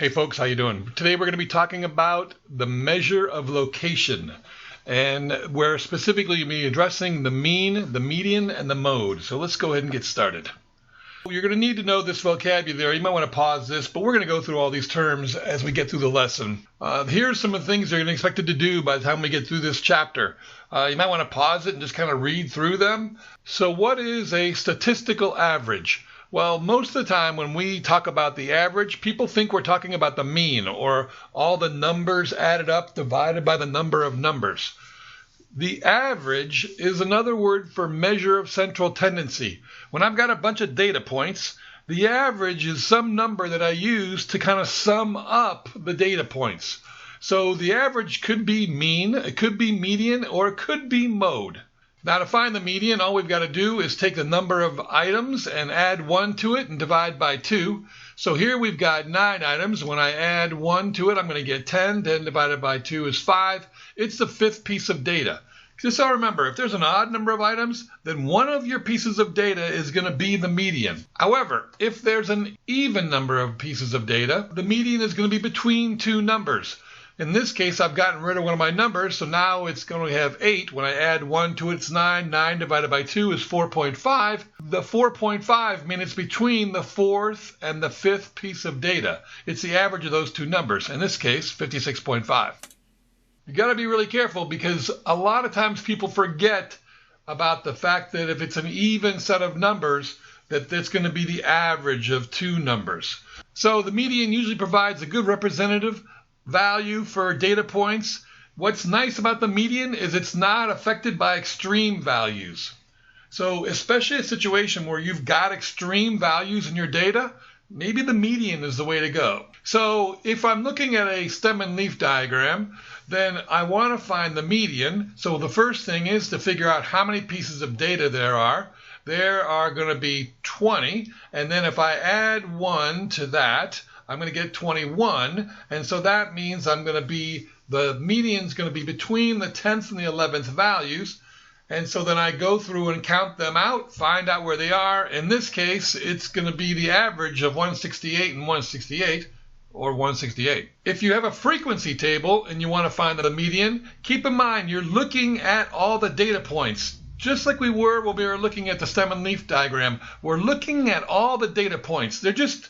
Hey folks, how you doing? Today we're going to be talking about the measure of location, and we're specifically going to be addressing the mean, the median, and the mode. So let's go ahead and get started. You're going to need to know this vocabulary. You might want to pause this, but we're going to go through all these terms as we get through the lesson. Here's some of the things you're going to expect to do by the time we get through this chapter. You might want to pause it and just kind of read through them. So what is a statistical average? Well, most of the time when we talk about the average, people think we're talking about the mean, or all the numbers added up divided by the number of numbers. The average is another word for measure of central tendency. When I've got a bunch of data points, the average is some number that I use to kind of sum up the data points. So the average could be mean, it could be median, or it could be mode. Now to find the median, all we've got to do is take the number of items and add 1 to it and divide by 2. So here we've got 9 items. When I add 1 to it, I'm going to get 10. 10 divided by 2 is 5. It's the fifth piece of data. Just so remember, if there's an odd number of items, then one of your pieces of data is going to be the median. However, if there's an even number of pieces of data, the median is going to be between two numbers. In this case, I've gotten rid of one of my numbers, so now it's going to have 8. When I add 1 to it, it's 9. 9 divided by 2 is 4.5. The 4.5 means it's between the fourth and the fifth piece of data. It's the average of those two numbers, in this case, 56.5. You got to be really careful because a lot of times people forget about the fact that if it's an even set of numbers, that it's going to be the average of two numbers. So the median usually provides a good representative value for data points. What's nice about the median is it's not affected by extreme values. So especially a situation where you've got extreme values in your data, maybe the median is the way to go. So if I'm looking at a stem and leaf diagram, then I want to find the median. So the first thing is to figure out how many pieces of data there are. There are going to be 20, and then if I add 1 to that, I'm going to get 21, and so that means the median's going to be between the 10th and the 11th values, and so then I go through and count them out, find out where they are. In this case, it's going to be the average of 168 and 168, or 168. If you have a frequency table and you want to find the median, keep in mind you're looking at all the data points. Just like we were when we were looking at the stem and leaf diagram, we're looking at all the data points. They're just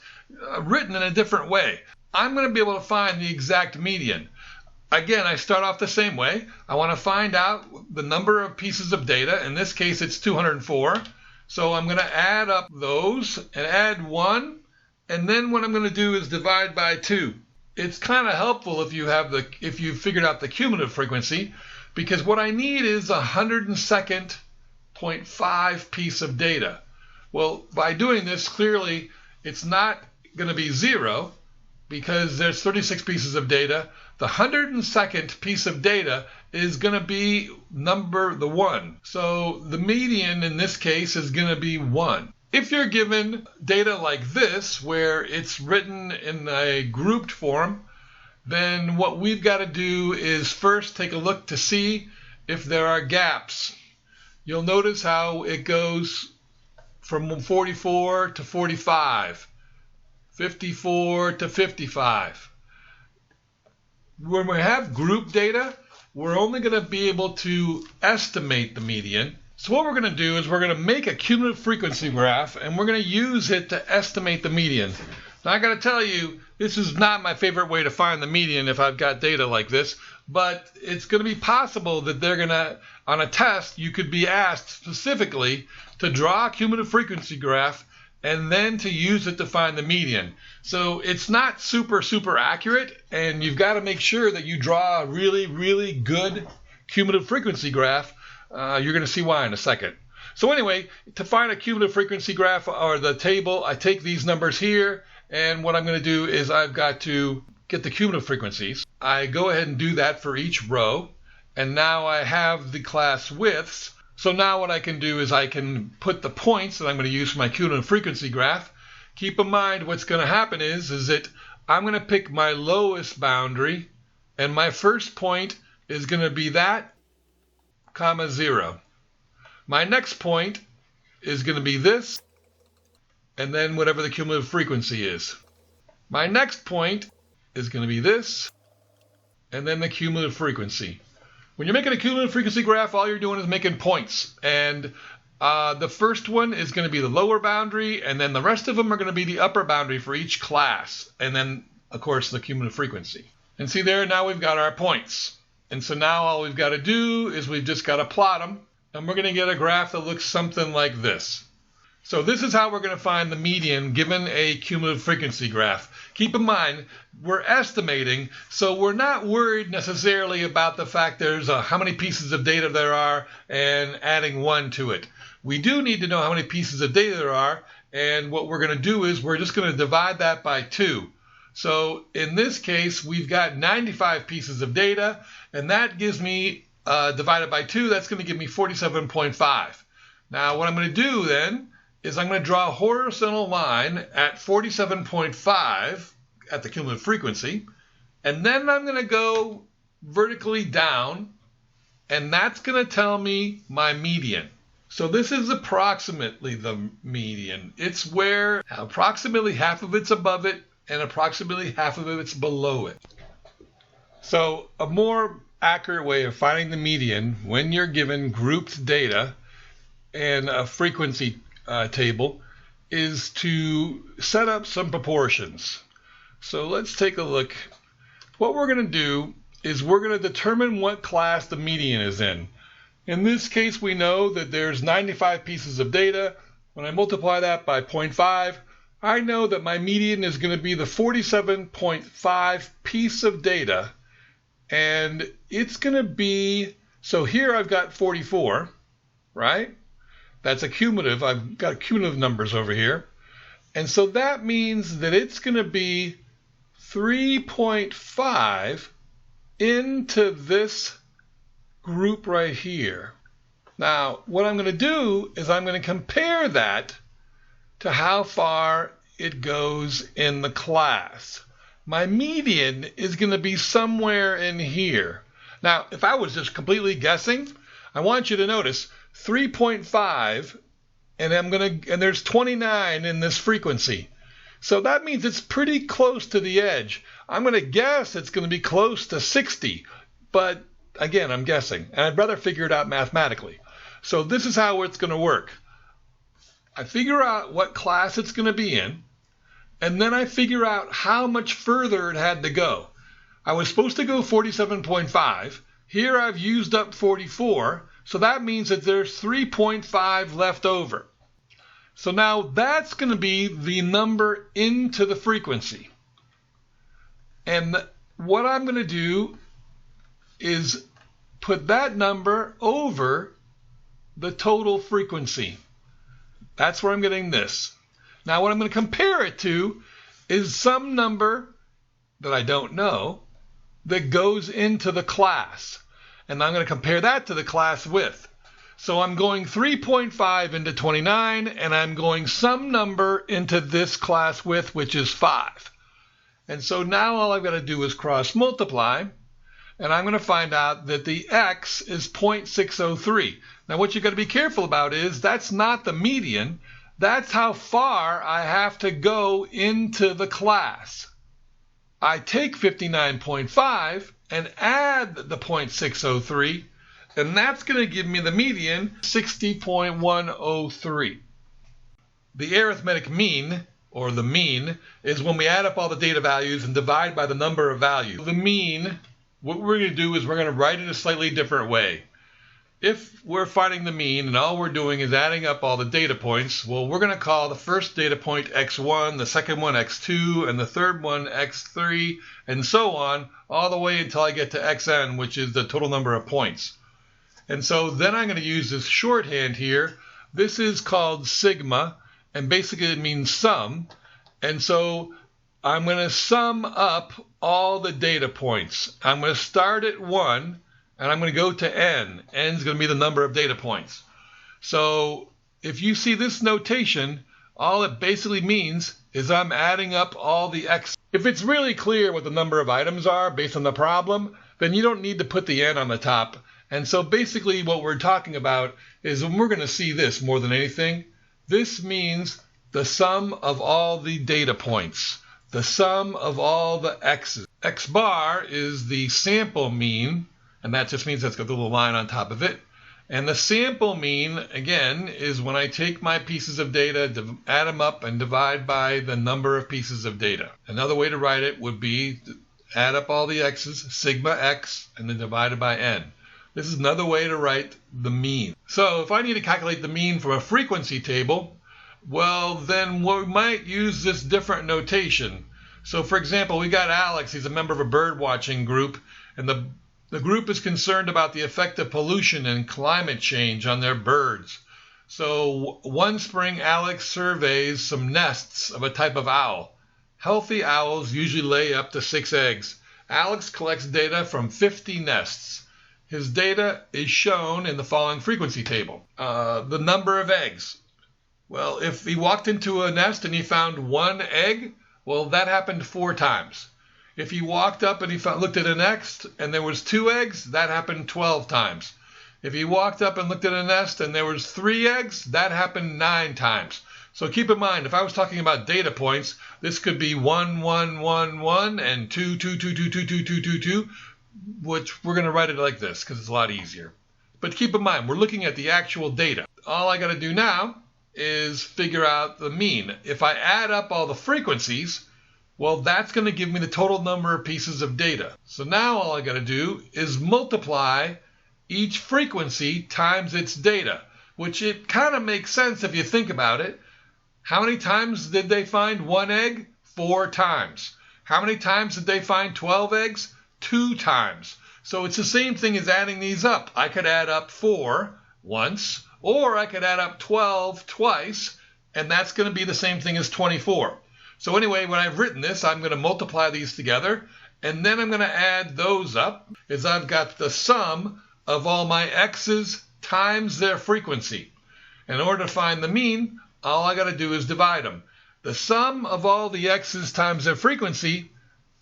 written in a different way. I'm going to be able to find the exact median. Again, I start off the same way. I want to find out the number of pieces of data. In this case, it's 204. So I'm going to add up those and add 1. And then what I'm going to do is divide by 2. It's kind of helpful if you've figured out the cumulative frequency, because what I need is 102.5 piece of data. Well, by doing this, clearly it's not going to be 0 because there's 36 pieces of data. The 102nd piece of data is going to be the 1. So the median in this case is going to be 1. If you're given data like this, where it's written in a grouped form, then what we've got to do is first take a look to see if there are gaps. You'll notice how it goes from 44 to 45. 54 to 55. When we have group data, we're only going to be able to estimate the median. So what we're going to do is we're going to make a cumulative frequency graph, and we're going to use it to estimate the median. Now I got to tell you, this is not my favorite way to find the median if I've got data like this, but it's going to be possible that on a test, you could be asked specifically to draw a cumulative frequency graph and then to use it to find the median. So it's not super accurate, and you've got to make sure that you draw a really good cumulative frequency graph. You're going to see why in a second. So anyway, to find a cumulative frequency graph or the table, I take these numbers here, and what I'm going to do is I've got to get the cumulative frequencies. I go ahead and do that for each row, and now I have the class widths. So now what I can do is I can put the points that I'm going to use for my cumulative frequency graph. Keep in mind what's going to happen is that I'm going to pick my lowest boundary, and my first point is going to be that, 0. My next point is going to be this, and then whatever the cumulative frequency is. My next point is going to be this, and then the cumulative frequency. When you're making a cumulative frequency graph, all you're doing is making points. And the first one is going to be the lower boundary, and then the rest of them are going to be the upper boundary for each class. And then, of course, the cumulative frequency. And see there, now we've got our points. And so now all we've got to do is we've just got to plot them. And we're going to get a graph that looks something like this. So this is how we're going to find the median given a cumulative frequency graph. Keep in mind, we're estimating, so we're not worried necessarily about the fact there's how many pieces of data there are and adding 1 to it. We do need to know how many pieces of data there are, and what we're going to do is we're just going to divide that by 2. So in this case, we've got 95 pieces of data, and that gives me, divided by 2, that's going to give me 47.5. Now what I'm going to do then is I'm going to draw a horizontal line at 47.5 at the cumulative frequency, and then I'm going to go vertically down, and that's going to tell me my median. So this is approximately the median. It's where approximately half of it's above it and approximately half of it's below it. So a more accurate way of finding the median when you're given grouped data and a frequency table is to set up some proportions. So let's take a look. What we're going to do is we're going to determine what class the median is in. In this case, we know that there's 95 pieces of data. When I multiply that by 0.5, I know that my median is going to be the 47.5 piece of data, and it's going to be, so here I've got 44, right? That's a cumulative. I've got cumulative numbers over here. And so that means that it's going to be 3.5 into this group right here. Now, what I'm going to do is I'm going to compare that to how far it goes in the class. My median is going to be somewhere in here. Now, if I was just completely guessing, I want you to notice 3.5, and there's 29 in this frequency. So that means it's pretty close to the edge. I'm going to guess it's going to be close to 60, but again, I'm guessing, and I'd rather figure it out mathematically. So this is how it's going to work. I figure out what class it's going to be in, and then I figure out how much further it had to go. I was supposed to go 47.5. Here I've used up 44. So that means that there's 3.5 left over. So now that's going to be the number into the frequency. And what I'm going to do is put that number over the total frequency. That's where I'm getting this. Now what I'm going to compare it to is some number that I don't know that goes into the class. And I'm going to compare that to the class width. So I'm going 3.5 into 29, and I'm going some number into this class width, which is 5. And so now all I've got to do is cross multiply, and I'm going to find out that the x is 0.603. Now what you've got to be careful about is that's not the median. That's how far I have to go into the class. I take 59.5 and add the 0.603, and that's going to give me the median, 60.103. The arithmetic mean, or the mean, is when we add up all the data values and divide by the number of values. The mean, what we're going to do is we're going to write it a slightly different way. If we're finding the mean and all we're doing is adding up all the data points, well, we're going to call the first data point x1, the second one x2, and the third one x3, and so on, all the way until I get to xn, which is the total number of points. And so then I'm going to use this shorthand here. This is called sigma, and basically it means sum. And so I'm going to sum up all the data points. I'm going to start at 1, and I'm going to go to n. N is going to be the number of data points. So if you see this notation, all it basically means is I'm adding up all the x. If it's really clear what the number of items are based on the problem, then you don't need to put the n on the top. And so basically what we're talking about is, when we're going to see this more than anything, this means the sum of all the data points. the sum of all the x's. X bar is the sample mean, and that just means that's got the little line on top of it. And the sample mean, again, is when I take my pieces of data, add them up, and divide by the number of pieces of data. Another way to write it would be add up all the x's, sigma x, and then divide it by n. This is another way to write the mean. So if I need to calculate the mean from a frequency table, well, then we might use this different notation. So for example, we got Alex, he's a member of a bird watching group, and the group is concerned about the effect of pollution and climate change on their birds. So one spring, Alex surveys some nests of a type of owl. Healthy owls usually lay up to 6 eggs. Alex collects data from 50 nests. His data is shown in the following frequency table. The number of eggs. Well, if he walked into a nest and he found 1 egg, well, that happened 4 times. If he walked up and he looked at a nest and there was 2 eggs, that happened 12 times. If he walked up and looked at a nest and there was 3 eggs, that happened 9 times. So keep in mind, if I was talking about data points, this could be 1, 1, 1, 1, and 2, 2, 2, 2, 2, 2, 2, 2, 2, which we're going to write it like this because it's a lot easier. But keep in mind, we're looking at the actual data. All I got to do now is figure out the mean. If I add up all the frequencies, well, that's going to give me the total number of pieces of data. So now all I got to do is multiply each frequency times its data, which it kind of makes sense if you think about it. How many times did they find 1 egg? 4 times. How many times did they find 12 eggs? 2 times. So it's the same thing as adding these up. I could add up 4 once, or I could add up 12 twice, and that's going to be the same thing as 24. So anyway, when I've written this, I'm going to multiply these together, and then I'm going to add those up, as I've got the sum of all my x's times their frequency. In order to find the mean, all I got to do is divide them. The sum of all the x's times their frequency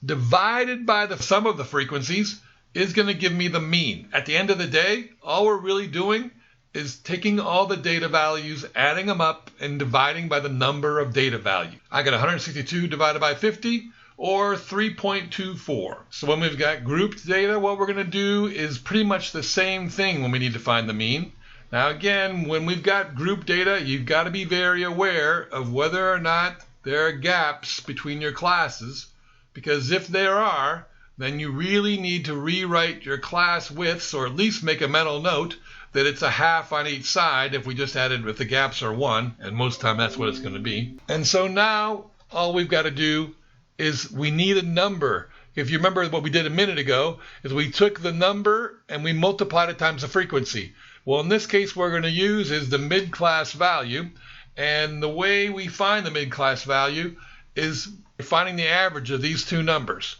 divided by the sum of the frequencies is going to give me the mean. At the end of the day, all we're really doing is taking all the data values, adding them up, and dividing by the number of data value. I got 162 divided by 50, or 3.24. So when we've got grouped data, what we're going to do is pretty much the same thing when we need to find the mean. Now again, when we've got group data, you've got to be very aware of whether or not there are gaps between your classes, because if there are, then you really need to rewrite your class widths, or at least make a mental note that it's a half on each side if we just added if the gaps are 1, and most of the time that's what it's going to be. And so now all we've got to do is we need a number. If you remember what we did a minute ago, is we took the number and we multiplied it times the frequency. Well, in this case, what we're going to use is the mid-class value, and the way we find the mid-class value is finding the average of these two numbers.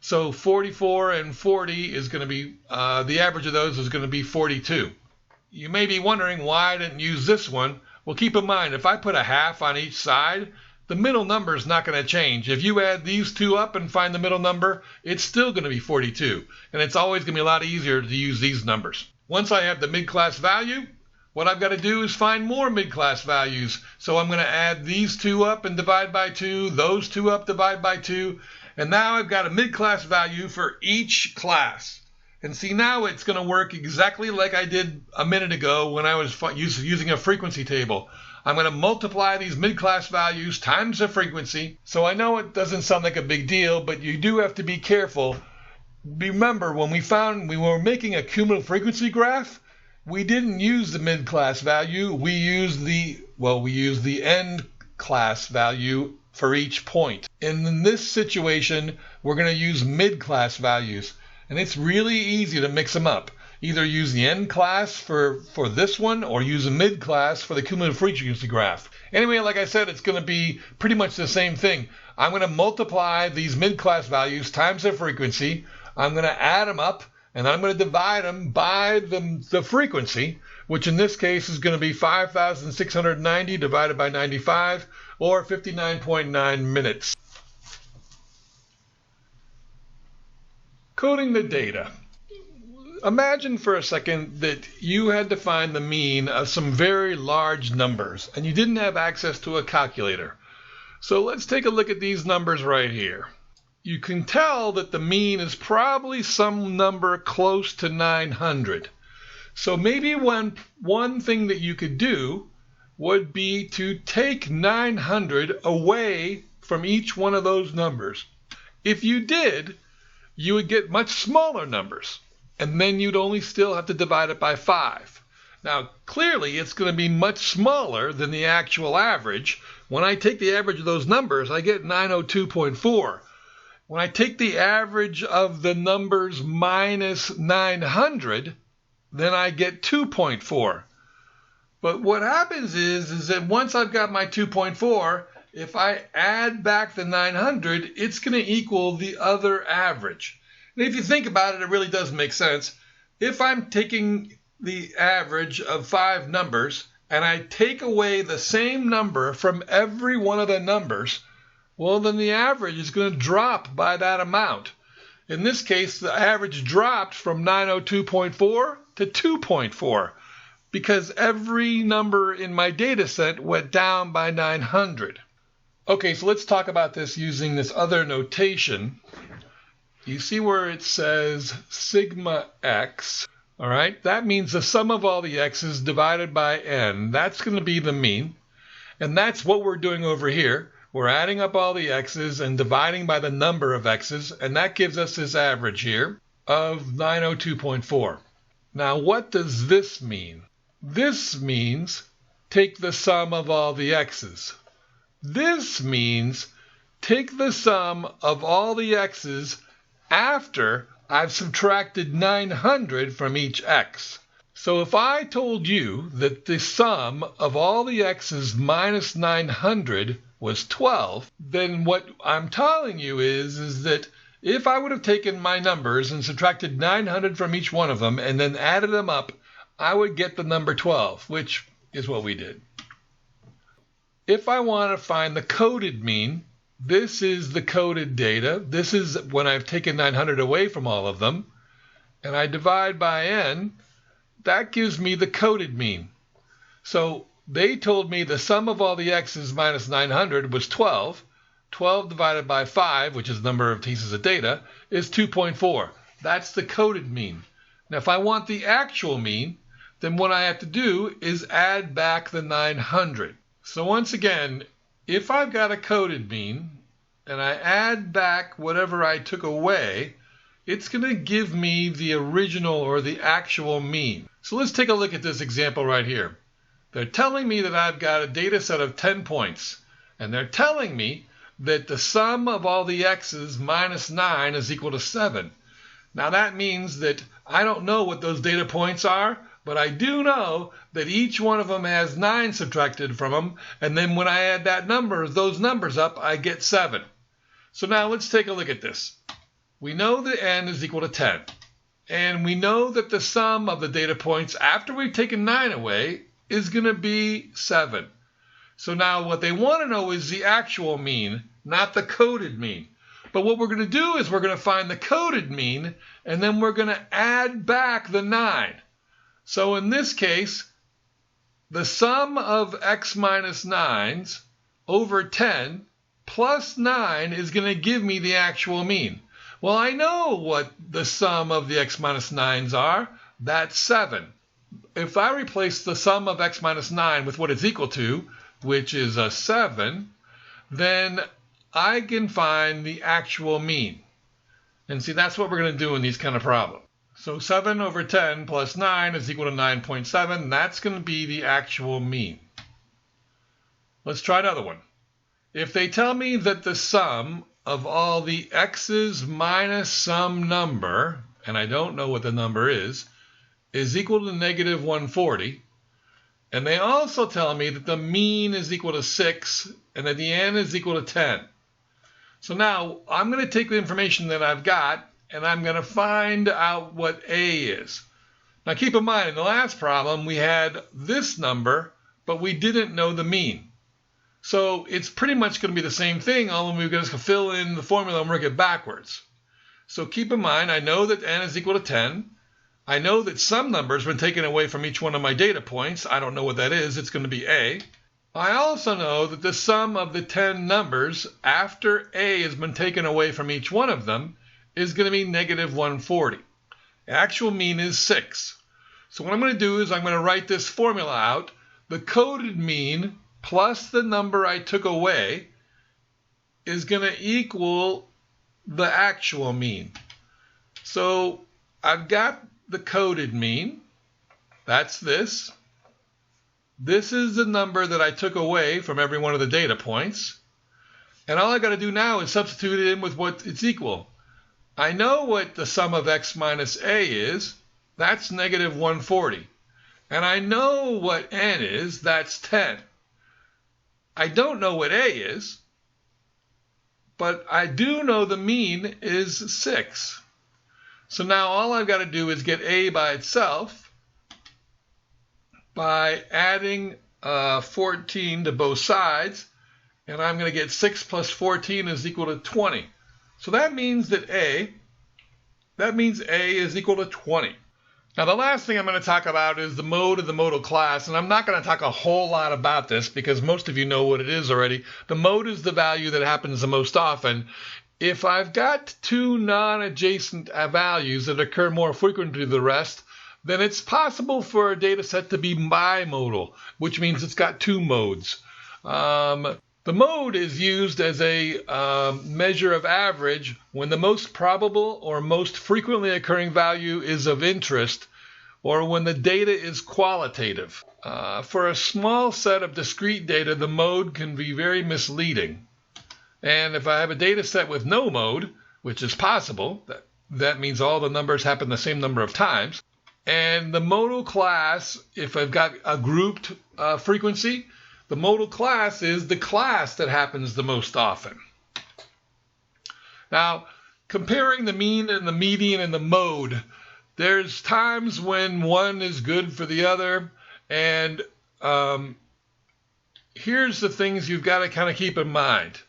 So 44 and 40 is going to be, the average of those is going to be 42. You may be wondering why I didn't use this one. Well, keep in mind, if I put a half on each side, the middle number is not going to change. If you add these two up and find the middle number, it's still going to be 42. And it's always going to be a lot easier to use these numbers. Once I have the mid-class value, what I've got to do is find more mid-class values. So I'm going to add these two up and divide by 2, those two up, divide by 2. And now I've got a mid-class value for each class. And see, now it's going to work exactly like I did a minute ago when I was using a frequency table. I'm going to multiply these mid-class values times the frequency. So I know it doesn't sound like a big deal, but you do have to be careful. Remember, when we were making a cumulative frequency graph, we didn't use the mid-class value. We used the end class value for each point. And in this situation, we're going to use mid-class values. And it's really easy to mix them up. Either use the end class for this one, or use a mid-class for the cumulative frequency graph. Anyway, like I said, it's going to be pretty much the same thing. I'm going to multiply these mid-class values times their frequency. I'm going to add them up, and I'm going to divide them by the frequency, which in this case is going to be 5,690 divided by 95, or 59.9 minutes. Coding the data. Imagine for a second that you had to find the mean of some very large numbers, and you didn't have access to a calculator. So let's take a look at these numbers right here. You can tell that the mean is probably some number close to 900. So maybe one thing that you could do would be to take 900 away from each one of those numbers. If you did, you would get much smaller numbers, and then you'd only still have to divide it by 5. Now, clearly, it's going to be much smaller than the actual average. When I take the average of those numbers, I get 902.4. When I take the average of the numbers minus 900, then I get 2.4. But what happens is that once I've got my 2.4, if I add back the 900, it's going to equal the other average. And if you think about it, it really does make sense. If I'm taking the average of 5 numbers and I take away the same number from every one of the numbers, well, then the average is going to drop by that amount. In this case, the average dropped from 902.4 to 2.4 because every number in my data set went down by 900. Okay, so let's talk about this using this other notation. You see where it says sigma x, all right? That means the sum of all the x's divided by n. That's going to be the mean, and that's what we're doing over here. We're adding up all the x's and dividing by the number of x's, and that gives us this average here of 902.4. Now, what does this mean? This means take the sum of all the x's. This means take the sum of all the x's after I've subtracted 900 from each x. So if I told you that the sum of all the x's minus 900 was 12, then what I'm telling you is that if I would have taken my numbers and subtracted 900 from each one of them and then added them up, I would get the number 12, which is what we did. If I want to find the coded mean, this is the coded data. This is when I've taken 900 away from all of them, and I divide by n, that gives me the coded mean. So they told me the sum of all the x's minus 900 was 12. 12 divided by 5, which is the number of pieces of data, is 2.4. That's the coded mean. Now, if I want the actual mean, then what I have to do is add back the 900. So once again, if I've got a coded mean and I add back whatever I took away, it's going to give me the original or the actual mean. So let's take a look at this example right here. They're telling me that I've got a data set of 10 points, and they're telling me that the sum of all the x's minus 9 is equal to 7. Now that means that I don't know what those data points are, but I do know that each one of them has 9 subtracted from them, and then when I add those numbers up, I get 7. So now let's take a look at this. We know that n is equal to 10, and we know that the sum of the data points after we've taken 9 away is going to be 7. So now what they want to know is the actual mean, not the coded mean. But what we're going to do is we're going to find the coded mean, and then we're going to add back the 9. So in this case, the sum of x minus 9s over 10 plus 9 is going to give me the actual mean. Well, I know what the sum of the x minus 9s are. That's 7. If I replace the sum of x minus 9 with what it's equal to, which is a 7, then I can find the actual mean. And see, that's what we're going to do in these kind of problems. So 7 over 10 plus 9 is equal to 9.7. That's going to be the actual mean. Let's try another one. If they tell me that the sum of all the x's minus some number, and I don't know what the number is equal to negative 140, and they also tell me that the mean is equal to 6 and that the n is equal to 10. So now I'm going to take the information that I've got and I'm going to find out what a is. Now keep in mind, in the last problem we had this number, but we didn't know the mean. So it's pretty much going to be the same thing, only we're going to fill in the formula and work it backwards. So keep in mind, I know that n is equal to 10. I know that some numbers have been taken away from each one of my data points. I don't know what that is. It's going to be a. I also know that the sum of the 10 numbers after A has been taken away from each one of them is going to be negative 140. The actual mean is 6. So what I'm going to do is I'm going to write this formula out. The coded mean plus the number I took away is going to equal the actual mean. So I've got the coded mean. That's this. This is the number that I took away from every one of the data points. And all I got to do now is substitute it in with what it's equal. I know what the sum of x minus a is. That's negative 140. And I know what n is. That's 10. I don't know what a is, but I do know the mean is 6. So now all I've got to do is get a by itself by adding 14 to both sides, and I'm going to get 6 plus 14 is equal to 20. So that means that A is equal to 20. Now the last thing I'm going to talk about is the mode of the modal class, and I'm not going to talk a whole lot about this because most of you know what it is already. The mode is the value that happens the most often. If I've got two non-adjacent values that occur more frequently than the rest, then it's possible for a data set to be bimodal, which means it's got two modes. The mode is used as a measure of average when the most probable or most frequently occurring value is of interest, or when the data is qualitative. For a small set of discrete data, the mode can be very misleading. And if I have a data set with no mode, which is possible, that means all the numbers happen the same number of times. And the modal class, if I've got a grouped frequency, the modal class is the class that happens the most often. Now, comparing the mean and the median and the mode, there's times when one is good for the other, and here's the things you've got to kind of keep in mind.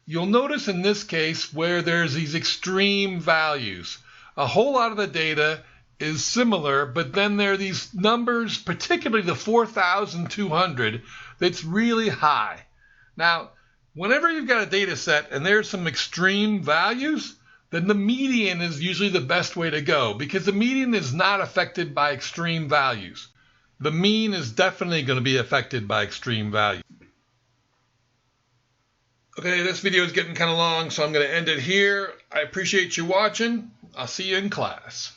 You'll notice in this case where there's these extreme values, a whole lot of the data is similar, but then there are these numbers, particularly the 4,200, that's really high. Now, whenever you've got a data set and there's some extreme values, then the median is usually the best way to go because the median is not affected by extreme values. The mean is definitely going to be affected by extreme values. Okay, this video is getting kind of long, so I'm going to end it here. I appreciate you watching. I'll see you in class.